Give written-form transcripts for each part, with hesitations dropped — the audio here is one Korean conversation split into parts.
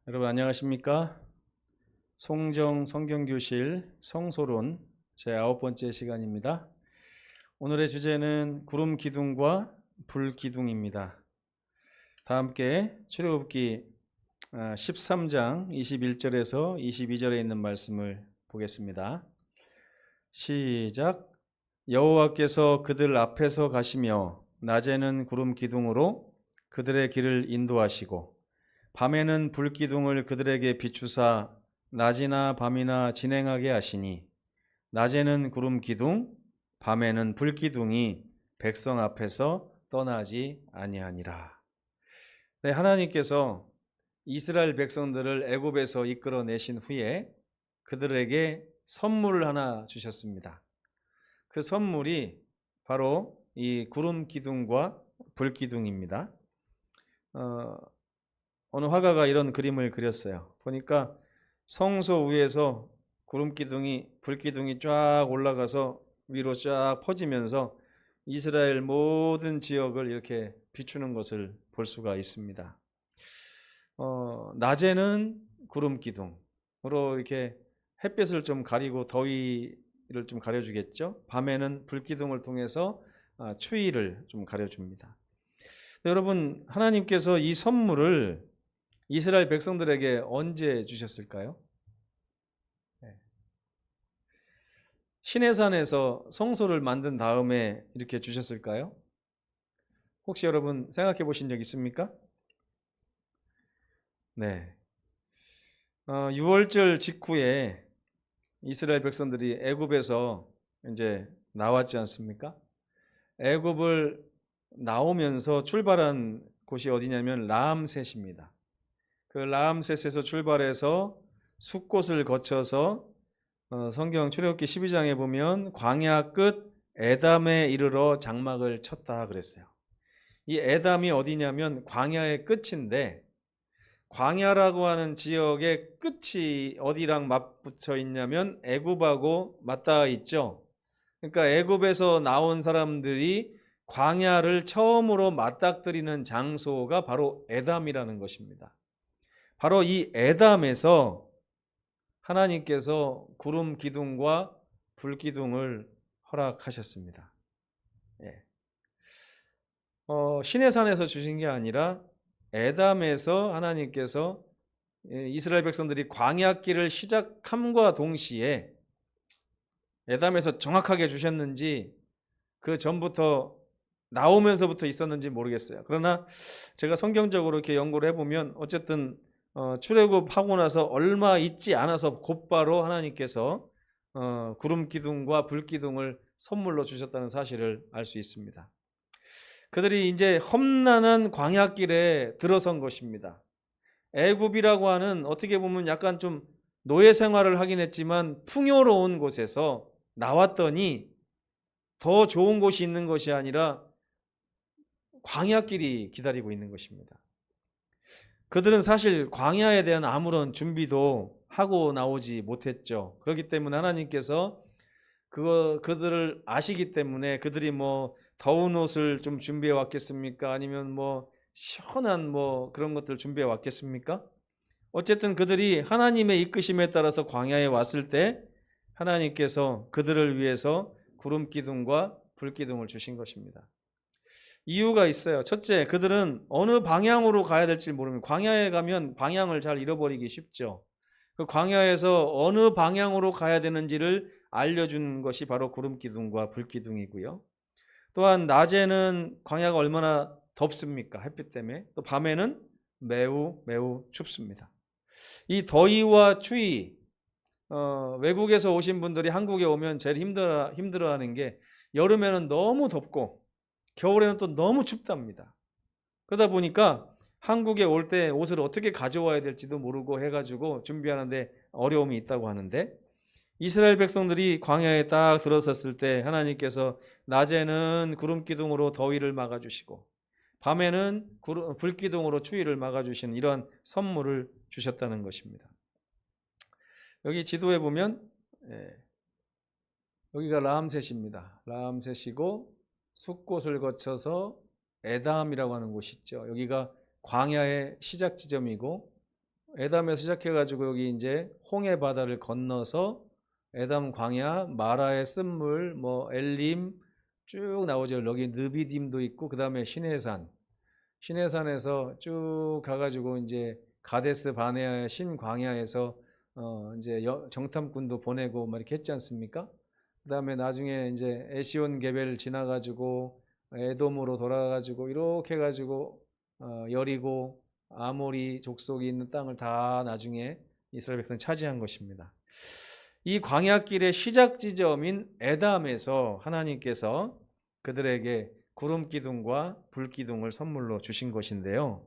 여러분 안녕하십니까? 송정 성경교실 성소론 제 9번째 시간입니다. 오늘의 주제는 구름 기둥과 불 기둥입니다. 다 함께 출애굽기 13장 21절에서 22절에 있는 말씀을 보겠습니다. 시작. 여호와께서 그들 앞에서 가시며 낮에는 구름 기둥으로 그들의 길을 인도하시고 밤에는 불기둥을 그들에게 비추사 낮이나 밤이나 진행하게 하시니 낮에는 구름 기둥 밤에는 불기둥이 백성 앞에서 떠나지 아니하니라. 네, 하나님께서 이스라엘 백성들을 애굽에서 이끌어내신 후에 그들에게 선물을 하나 주셨습니다. 그 선물이 바로 이 구름 기둥과 불 기둥입니다. 어느 화가가 이런 그림을 그렸어요. 보니까 성소 위에서 구름 기둥이 불 기둥이 쫙 올라가서 위로 쫙 퍼지면서 이스라엘 모든 지역을 이렇게 비추는 것을 볼 수가 있습니다. 낮에는 구름 기둥으로 이렇게 햇빛을 좀 가리고 더위를 좀 가려주겠죠. 밤에는 불 기둥을 통해서 추위를 좀 가려줍니다. 여러분, 하나님께서 이 선물을 이스라엘 백성들에게 언제 주셨을까요? 시내산에서 성소를 만든 다음에 이렇게 주셨을까요? 혹시 여러분 생각해 보신 적 있습니까? 네. 6월절 직후에 이스라엘 백성들이 애굽에서 이제 나왔지 않습니까? 애굽을 나오면서 출발한 곳이 어디냐면 라암셋입니다. 그 라암셋에서 출발해서 숫곳을 거쳐서 성경 출애굽기 12장에 보면 광야 끝 에담에 이르러 장막을 쳤다 그랬어요. 이 에담이 어디냐면 광야의 끝인데, 광야라고 하는 지역의 끝이 어디랑 맞붙어 있냐면 애굽하고 맞닿아 있죠. 그러니까 애굽에서 나온 사람들이 광야를 처음으로 맞닥뜨리는 장소가 바로 에담이라는 것입니다. 바로 이 에담에서 하나님께서 구름 기둥과 불 기둥을 허락하셨습니다. 예. 시내산에서 주신 게 아니라 에담에서 하나님께서 이스라엘 백성들이 광야길을 시작함과 동시에 에담에서 정확하게 주셨는지 그 전부터 나오면서부터 있었는지 모르겠어요. 그러나 제가 성경적으로 이렇게 연구를 해보면 어쨌든 출애굽하고 나서 얼마 있지 않아서 곧바로 하나님께서 구름 기둥과 불 기둥을 선물로 주셨다는 사실을 알 수 있습니다. 그들이 이제 험난한 광야길에 들어선 것입니다. 애굽이라고 하는 어떻게 보면 약간 좀 노예 생활을 하긴 했지만 풍요로운 곳에서 나왔더니 더 좋은 곳이 있는 것이 아니라 광야길이 기다리고 있는 것입니다. 그들은 사실 광야에 대한 아무런 준비도 하고 나오지 못했죠. 그렇기 때문에 하나님께서 그들을 아시기 때문에 그들이 뭐 더운 옷을 좀 준비해 왔겠습니까? 아니면 뭐 시원한 뭐 그런 것들 준비해 왔겠습니까? 어쨌든 그들이 하나님의 이끄심에 따라서 광야에 왔을 때 하나님께서 그들을 위해서 구름 기둥과 불 기둥을 주신 것입니다. 이유가 있어요. 첫째, 그들은 어느 방향으로 가야 될지 모르면, 광야에 가면 방향을 잘 잃어버리기 쉽죠. 그 광야에서 어느 방향으로 가야 되는지를 알려준 것이 바로 구름 기둥과 불 기둥이고요. 또한 낮에는 광야가 얼마나 덥습니까? 햇빛 때문에. 또 밤에는 매우 매우 춥습니다. 이 더위와 추위, 외국에서 오신 분들이 한국에 오면 제일 힘들어하는 게 여름에는 너무 덥고 겨울에는 또 너무 춥답니다. 그러다 보니까 한국에 올 때 옷을 어떻게 가져와야 될지도 모르고 해가지고 준비하는데 어려움이 있다고 하는데, 이스라엘 백성들이 광야에 딱 들어섰을 때 하나님께서 낮에는 구름 기둥으로 더위를 막아주시고 밤에는 불 기둥으로 추위를 막아주시는 이러한 선물을 주셨다는 것입니다. 여기 지도에 보면 여기가 라암셋입니다. 라암셋이고 숫곳을 거쳐서 에담이라고 하는 곳이 있죠. 여기가 광야의 시작 지점이고 에담에서 시작해가지고 여기 이제 홍해 바다를 건너서 에담 광야, 마라의 쓴물, 뭐 엘림 쭉 나오죠. 여기 느비딤도 있고 그 다음에 시내산에서 쭉 가가지고 이제 가데스 바네아의 신광야에서 이제 정탐꾼도 보내고 막 이렇게 했지 않습니까? 그 다음에 나중에 이제 에시온 게벨 지나가지고 에돔으로 돌아가가지고 이렇게 해가지고 여리고 아모리 족속이 있는 땅을 다 나중에 이스라엘 백성이 차지한 것입니다. 이 광야길의 시작 지점인 에담에서 하나님께서 그들에게 구름 기둥과 불 기둥을 선물로 주신 것인데요.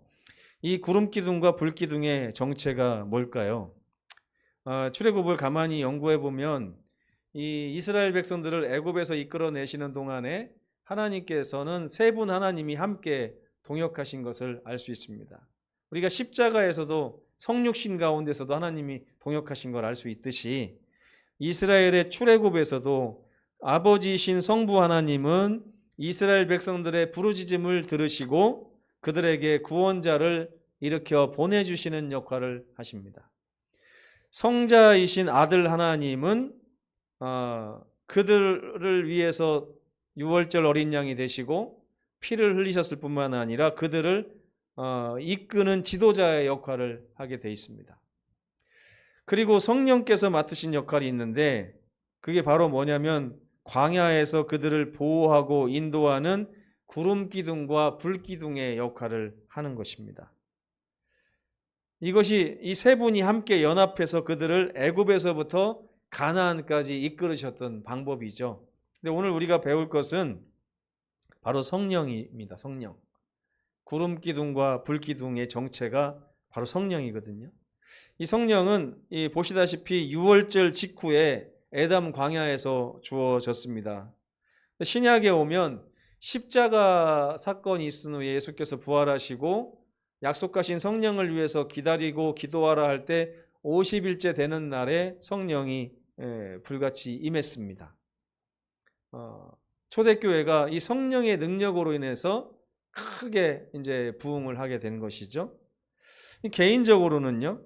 이 구름 기둥과 불 기둥의 정체가 뭘까요? 출애굽을 가만히 연구해 보면 이 이스라엘 백성들을 애굽에서 이끌어내시는 동안에 하나님께서는 세 분 하나님이 함께 동역하신 것을 알 수 있습니다. 우리가 십자가에서도 성육신 가운데서도 하나님이 동역하신 걸 알 수 있듯이 이스라엘의 출애굽에서도 아버지이신 성부 하나님은 이스라엘 백성들의 부르짖음을 들으시고 그들에게 구원자를 일으켜 보내주시는 역할을 하십니다. 성자이신 아들 하나님은 그들을 위해서 유월절 어린 양이 되시고 피를 흘리셨을 뿐만 아니라 그들을 이끄는 지도자의 역할을 하게 돼 있습니다. 그리고 성령께서 맡으신 역할이 있는데 그게 바로 뭐냐면 광야에서 그들을 보호하고 인도하는 구름 기둥과 불 기둥의 역할을 하는 것입니다. 이것이 이 세 분이 함께 연합해서 그들을 애굽에서부터 가나안까지 이끌으셨던 방법이죠. 근데 오늘 우리가 배울 것은 바로 성령입니다. 성령. 구름 기둥과 불 기둥의 정체가 바로 성령이거든요. 이 성령은 보시다시피 유월절 직후에 에담 광야에서 주어졌습니다. 신약에 오면 십자가 사건이 있은 후에 예수께서 부활하시고 약속하신 성령을 위해서 기다리고 기도하라 할 때 50일째 되는 날에 성령이 불같이 임했습니다. 초대교회가 이 성령의 능력으로 인해서 크게 이제 부흥을 하게 된 것이죠. 개인적으로는요.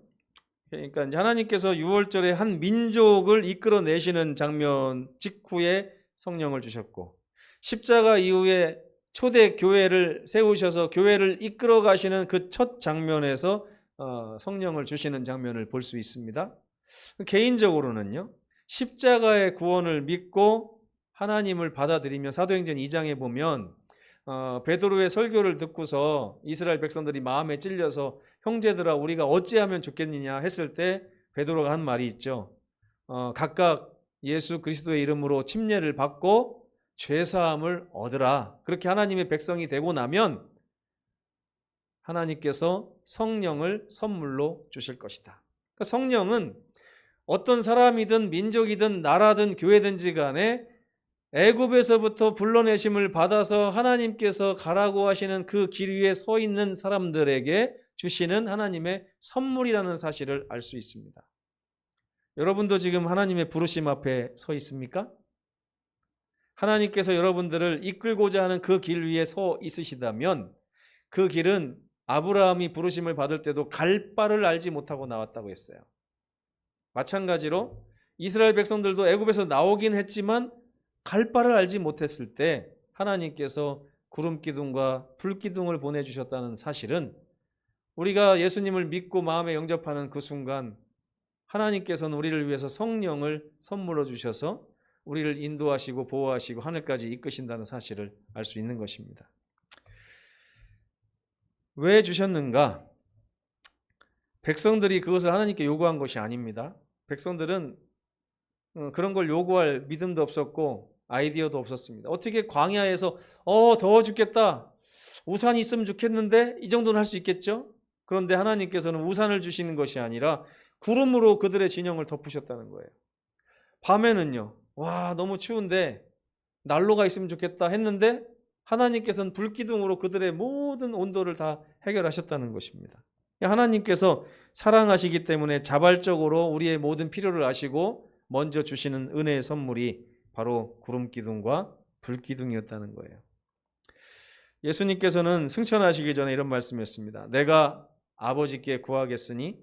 그러니까 하나님께서 유월절에 한 민족을 이끌어내시는 장면 직후에 성령을 주셨고 십자가 이후에 초대교회를 세우셔서 교회를 이끌어 가시는 그 첫 장면에서 성령을 주시는 장면을 볼 수 있습니다. 개인적으로는요. 십자가의 구원을 믿고 하나님을 받아들이며 사도행전 2장에 보면 베드로의 설교를 듣고서 이스라엘 백성들이 마음에 찔려서 형제들아 우리가 어찌하면 좋겠느냐 했을 때 베드로가 한 말이 있죠. 각각 예수 그리스도의 이름으로 침례를 받고 죄사함을 얻으라. 그렇게 하나님의 백성이 되고 나면 하나님께서 성령을 선물로 주실 것이다. 그러니까 성령은 어떤 사람이든 민족이든 나라든 교회든지 간에 애굽에서부터 불러내심을 받아서 하나님께서 가라고 하시는 그 길 위에 서 있는 사람들에게 주시는 하나님의 선물이라는 사실을 알 수 있습니다. 여러분도 지금 하나님의 부르심 앞에 서 있습니까? 하나님께서 여러분들을 이끌고자 하는 그 길 위에 서 있으시다면 그 길은 아브라함이 부르심을 받을 때도 갈 바를 알지 못하고 나왔다고 했어요. 마찬가지로 이스라엘 백성들도 애굽에서 나오긴 했지만 갈 바를 알지 못했을 때 하나님께서 구름 기둥과 불 기둥을 보내주셨다는 사실은 우리가 예수님을 믿고 마음에 영접하는 그 순간 하나님께서는 우리를 위해서 성령을 선물로 주셔서 우리를 인도하시고 보호하시고 하늘까지 이끄신다는 사실을 알 수 있는 것입니다. 왜 주셨는가? 백성들이 그것을 하나님께 요구한 것이 아닙니다. 백성들은 그런 걸 요구할 믿음도 없었고 아이디어도 없었습니다. 어떻게 광야에서 더워 죽겠다. 우산이 있으면 좋겠는데 이 정도는 할 수 있겠죠? 그런데 하나님께서는 우산을 주시는 것이 아니라 구름으로 그들의 진영을 덮으셨다는 거예요. 밤에는요. 와 너무 추운데 난로가 있으면 좋겠다 했는데 하나님께서는 불기둥으로 그들의 모든 온도를 다 해결하셨다는 것입니다. 하나님께서 사랑하시기 때문에 자발적으로 우리의 모든 필요를 아시고 먼저 주시는 은혜의 선물이 바로 구름기둥과 불기둥이었다는 거예요. 예수님께서는 승천하시기 전에 이런 말씀했습니다. 내가 아버지께 구하겠으니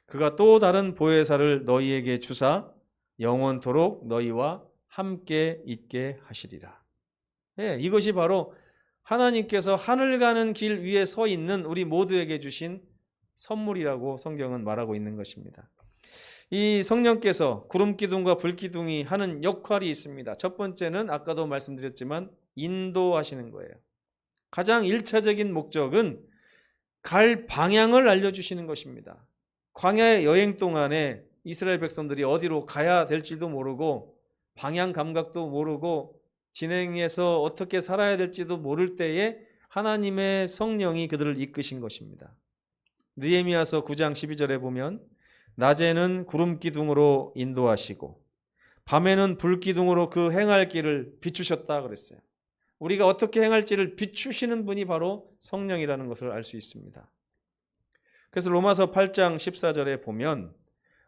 그가 또 다른 보혜사를 너희에게 주사 영원토록 너희와 함께 있게 하시리라. 예, 이것이 바로 하나님께서 하늘 가는 길 위에 서 있는 우리 모두에게 주신 선물이라고 성경은 말하고 있는 것입니다. 이 성령께서 구름기둥과 불기둥이 하는 역할이 있습니다. 첫 번째는 아까도 말씀드렸지만 인도하시는 거예요. 가장 1차적인 목적은 갈 방향을 알려주시는 것입니다. 광야의 여행 동안에 이스라엘 백성들이 어디로 가야 될지도 모르고 방향 감각도 모르고 진행해서 어떻게 살아야 될지도 모를 때에 하나님의 성령이 그들을 이끄신 것입니다. 느헤미야서 9장 12절에 보면 낮에는 구름기둥으로 인도하시고 밤에는 불기둥으로 그 행할 길을 비추셨다 그랬어요. 우리가 어떻게 행할지를 비추시는 분이 바로 성령이라는 것을 알 수 있습니다. 그래서 로마서 8장 14절에 보면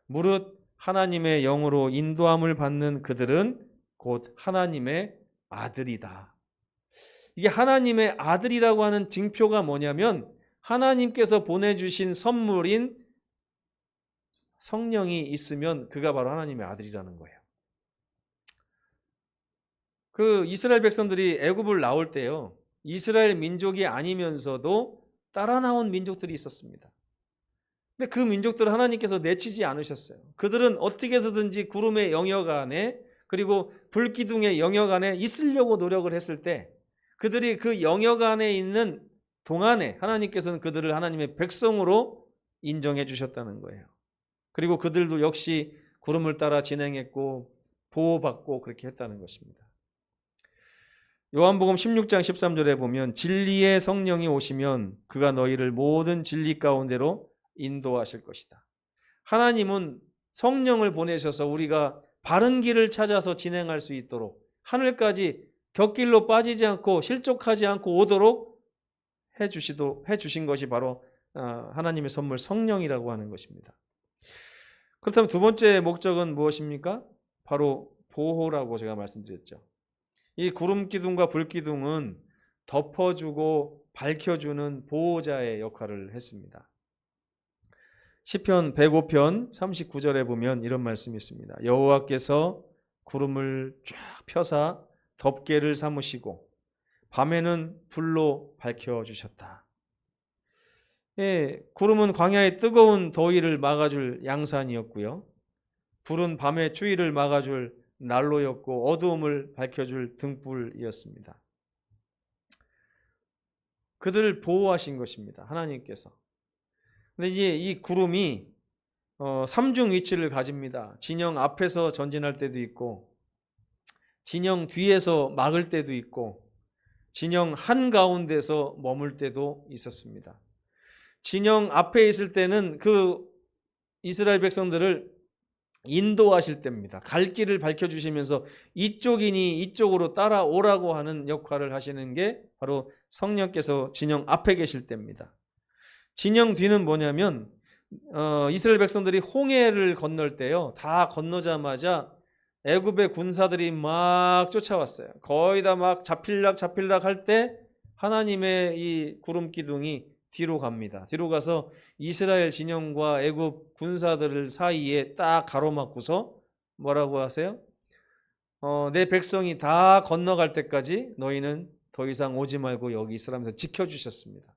무릇 하나님의 영으로 인도함을 받는 그들은 곧 하나님의 아들이다. 이게 하나님의 아들이라고 하는 징표가 뭐냐면 하나님께서 보내주신 선물인 성령이 있으면 그가 바로 하나님의 아들이라는 거예요. 그 이스라엘 백성들이 애굽을 나올 때요, 이스라엘 민족이 아니면서도 따라 나온 민족들이 있었습니다. 근데 그 민족들을 하나님께서 내치지 않으셨어요. 그들은 어떻게 해서든지 구름의 영역 안에 그리고 불기둥의 영역 안에 있으려고 노력을 했을 때 그들이 그 영역 안에 있는 동안에 하나님께서는 그들을 하나님의 백성으로 인정해 주셨다는 거예요. 그리고 그들도 역시 구름을 따라 진행했고 보호받고 그렇게 했다는 것입니다. 요한복음 16장 13절에 보면 진리의 성령이 오시면 그가 너희를 모든 진리 가운데로 인도하실 것이다. 하나님은 성령을 보내셔서 우리가 바른 길을 찾아서 진행할 수 있도록 하늘까지 곁길로 빠지지 않고 실족하지 않고 오도록 해주신 것이 바로 하나님의 선물 성령이라고 하는 것입니다. 그렇다면 두 번째 목적은 무엇입니까? 바로 보호라고 제가 말씀드렸죠. 이 구름기둥과 불기둥은 덮어주고 밝혀주는 보호자의 역할을 했습니다. 시편 105편 39절에 보면 이런 말씀이 있습니다. 여호와께서 구름을 쫙 펴사 덮개를 삼으시고 밤에는 불로 밝혀주셨다. 예, 구름은 광야의 뜨거운 더위를 막아줄 양산이었고요. 불은 밤의 추위를 막아줄 난로였고 어두움을 밝혀줄 등불이었습니다. 그들을 보호하신 것입니다. 하나님께서. 근데 이제 이 구름이 3중 위치를 가집니다. 진영 앞에서 전진할 때도 있고 진영 뒤에서 막을 때도 있고 진영 한가운데서 머물 때도 있었습니다. 진영 앞에 있을 때는 그 이스라엘 백성들을 인도하실 때입니다. 갈 길을 밝혀주시면서 이쪽이니 이쪽으로 따라오라고 하는 역할을 하시는 게 바로 성령께서 진영 앞에 계실 때입니다. 진영 뒤는 뭐냐면 이스라엘 백성들이 홍해를 건널 때요, 다 건너자마자 애굽의 군사들이 막 쫓아왔어요. 거의 다 막 잡힐락 할 때 하나님의 이 구름 기둥이 뒤로 갑니다. 뒤로 가서 이스라엘 진영과 애굽 군사들 사이에 딱 가로막고서 뭐라고 하세요? 내 백성이 다 건너갈 때까지 너희는 더 이상 오지 말고 여기 있으라면서 지켜주셨습니다.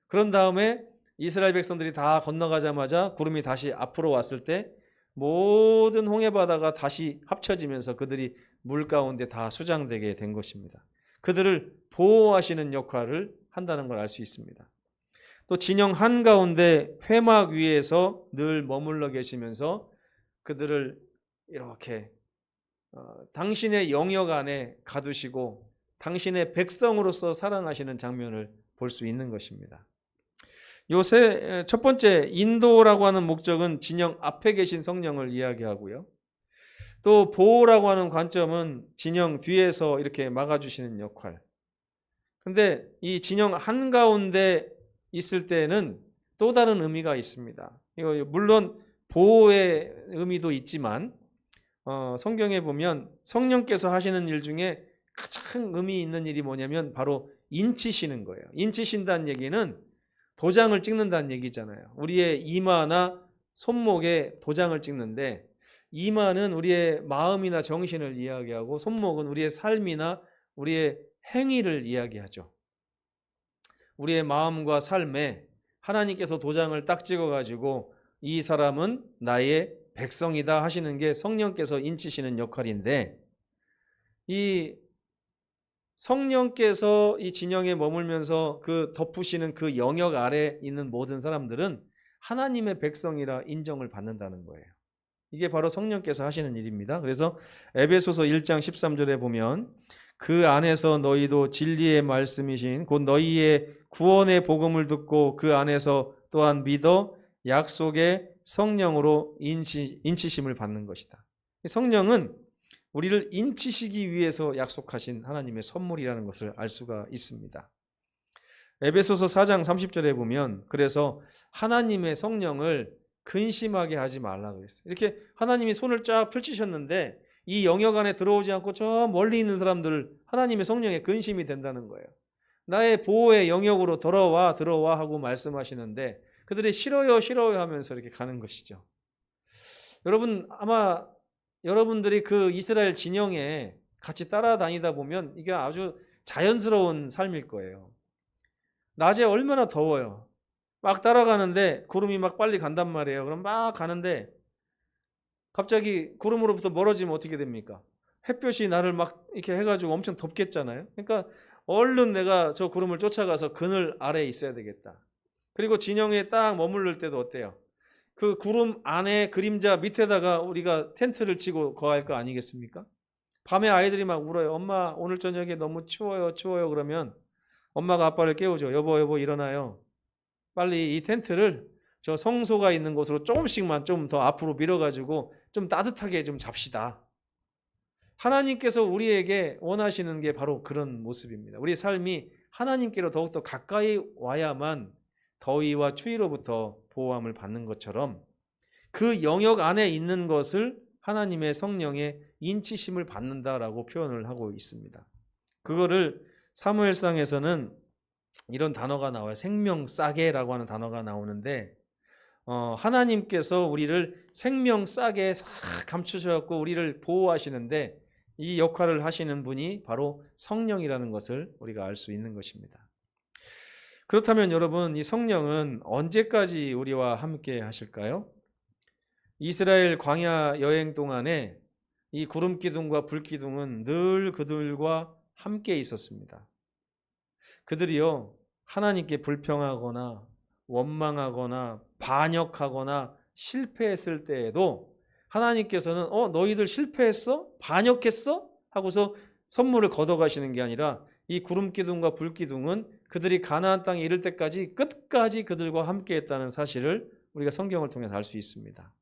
그런 다음에 이스라엘 백성들이 다 건너가자마자 구름이 다시 앞으로 왔을 때 모든 홍해바다가 다시 합쳐지면서 그들이 물 가운데 다 수장되게 된 것입니다. 그들을 보호하시는 역할을 한다는 걸 알 수 있습니다. 또 진영 한가운데 회막 위에서 늘 머물러 계시면서 그들을 이렇게 당신의 영역 안에 가두시고 당신의 백성으로서 사랑하시는 장면을 볼 수 있는 것입니다. 요새 첫 번째 인도라고 하는 목적은 진영 앞에 계신 성령을 이야기하고요. 또 보호라고 하는 관점은 진영 뒤에서 이렇게 막아주시는 역할. 근데 이 진영 한가운데 있을 때는 또 다른 의미가 있습니다. 이거 물론 보호의 의미도 있지만 성경에 보면 성령께서 하시는 일 중에 가장 의미 있는 일이 뭐냐면 바로 인치시는 거예요. 인치신다는 얘기는 도장을 찍는다는 얘기잖아요. 우리의 이마나 손목에 도장을 찍는데 이마는 우리의 마음이나 정신을 이야기하고 손목은 우리의 삶이나 우리의 행위를 이야기하죠. 우리의 마음과 삶에 하나님께서 도장을 딱 찍어가지고 이 사람은 나의 백성이다 하시는 게 성령께서 인치시는 역할인데, 이 성령께서 이 진영에 머물면서 그 덮으시는 그 영역 아래 있는 모든 사람들은 하나님의 백성이라 인정을 받는다는 거예요. 이게 바로 성령께서 하시는 일입니다. 그래서 에베소서 1장 13절에 보면 그 안에서 너희도 진리의 말씀이신 곧 너희의 구원의 복음을 듣고 그 안에서 또한 믿어 약속의 성령으로 인치심을 받는 것이다. 성령은 우리를 인치시기 위해서 약속하신 하나님의 선물이라는 것을 알 수가 있습니다. 에베소서 4장 30절에 보면 그래서 하나님의 성령을 근심하게 하지 말라 그랬어요. 이렇게 하나님이 손을 쫙 펼치셨는데 이 영역 안에 들어오지 않고 저 멀리 있는 사람들 하나님의 성령에 근심이 된다는 거예요. 나의 보호의 영역으로 들어와 하고 말씀하시는데 그들이 싫어요 하면서 이렇게 가는 것이죠. 여러분, 아마 여러분들이 그 이스라엘 진영에 같이 따라다니다 보면 이게 아주 자연스러운 삶일 거예요. 낮에 얼마나 더워요. 막 따라가는데 구름이 막 빨리 간단 말이에요. 그럼 막 가는데 갑자기 구름으로부터 멀어지면 어떻게 됩니까? 햇볕이 나를 막 이렇게 해가지고 엄청 덥겠잖아요. 그러니까 얼른 내가 저 구름을 쫓아가서 그늘 아래에 있어야 되겠다. 그리고 진영에 딱 머무를 때도 어때요? 그 구름 안에 그림자 밑에다가 우리가 텐트를 치고 거할 거 아니겠습니까? 밤에 아이들이 막 울어요. 엄마 오늘 저녁에 너무 추워요. 그러면 엄마가 아빠를 깨우죠. 여보 일어나요. 빨리 이 텐트를 저 성소가 있는 곳으로 조금씩만 좀 더 앞으로 밀어가지고 좀 따뜻하게 좀 잡시다. 하나님께서 우리에게 원하시는 게 바로 그런 모습입니다. 우리 삶이 하나님께로 더욱더 가까이 와야만 더위와 추위로부터 보호함을 받는 것처럼 그 영역 안에 있는 것을 하나님의 성령의 인치심을 받는다라고 표현을 하고 있습니다. 그거를 사무엘상에서는 이런 단어가 나와요. 생명싸개라고 하는 단어가 나오는데 하나님께서 우리를 생명싸게 싹 감추셔갖고 우리를 보호하시는데 이 역할을 하시는 분이 바로 성령이라는 것을 우리가 알 수 있는 것입니다. 그렇다면 여러분, 이 성령은 언제까지 우리와 함께 하실까요? 이스라엘 광야 여행 동안에 이 구름 기둥과 불 기둥은 늘 그들과 함께 있었습니다. 그들이요, 하나님께 불평하거나 원망하거나 반역하거나 실패했을 때에도 하나님께서는 너희들 실패했어? 반역했어? 하고서 선물을 걷어가시는 게 아니라 이 구름 기둥과 불 기둥은 그들이 가나안 땅에 이를 때까지 끝까지 그들과 함께 했다는 사실을 우리가 성경을 통해서 알 수 있습니다.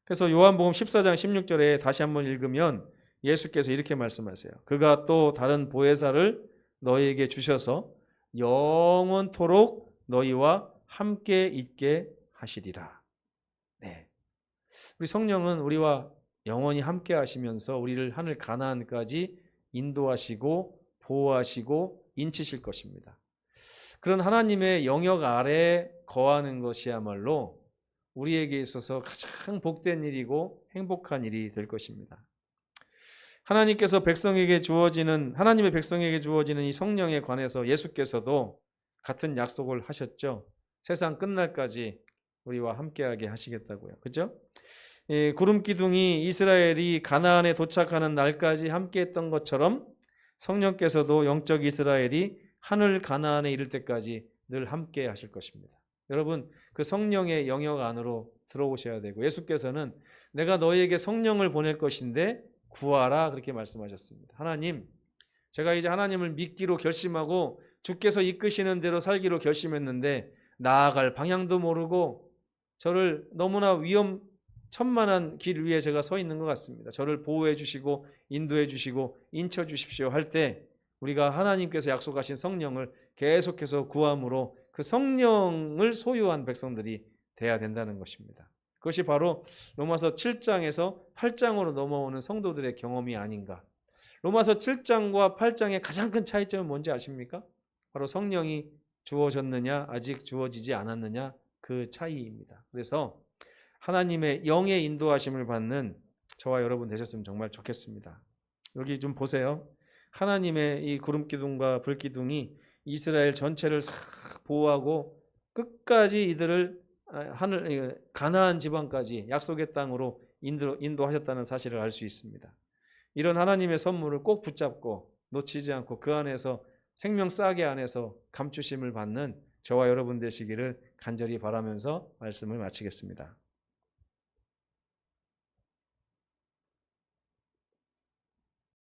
그래서 요한복음 14장 16절에 다시 한번 읽으면 예수께서 이렇게 말씀하세요. 그가 또 다른 보혜사를 너희에게 주셔서 영원토록 너희와 함께 있게 하시리라. 네. 우리 성령은 우리와 영원히 함께 하시면서 우리를 하늘 가나안까지 인도하시고 보호하시고 인치실 것입니다. 그런 하나님의 영역 아래 거하는 것이야말로 우리에게 있어서 가장 복된 일이고 행복한 일이 될 것입니다. 하나님의 백성에게 주어지는 이 성령에 관해서 예수께서도 같은 약속을 하셨죠. 세상 끝날까지 우리와 함께하게 하시겠다고요. 그죠? 구름 기둥이 이스라엘이 가나안에 도착하는 날까지 함께했던 것처럼 성령께서도 영적 이스라엘이 하늘 가나안에 이를 때까지 늘 함께 하실 것입니다. 여러분, 그 성령의 영역 안으로 들어오셔야 되고, 예수께서는 내가 너희에게 성령을 보낼 것인데 구하라 그렇게 말씀하셨습니다. 하나님, 제가 이제 하나님을 믿기로 결심하고 주께서 이끄시는 대로 살기로 결심했는데 나아갈 방향도 모르고 저를 너무나 위험천만한 길 위에 제가 서 있는 것 같습니다. 저를 보호해 주시고 인도해 주시고 인쳐 주십시오 할 때 우리가 하나님께서 약속하신 성령을 계속해서 구함으로 그 성령을 소유한 백성들이 돼야 된다는 것입니다. 그것이 바로 로마서 7장에서 8장으로 넘어오는 성도들의 경험이 아닌가. 로마서 7장과 8장의 가장 큰 차이점은 뭔지 아십니까? 바로 성령이 주어졌느냐 아직 주어지지 않았느냐 그 차이입니다. 그래서 하나님의 영의 인도하심을 받는 저와 여러분 되셨으면 정말 좋겠습니다. 여기 좀 보세요. 하나님의 이 구름 기둥과 불 기둥이 이스라엘 전체를 싹 보호하고 끝까지 이들을 가나안 지방까지 약속의 땅으로 인도하셨다는 사실을 알 수 있습니다. 이런 하나님의 선물을 꼭 붙잡고 놓치지 않고 그 안에서 생명 싸게 안에서 감추심을 받는 저와 여러분 되시기를 간절히 바라면서 말씀을 마치겠습니다.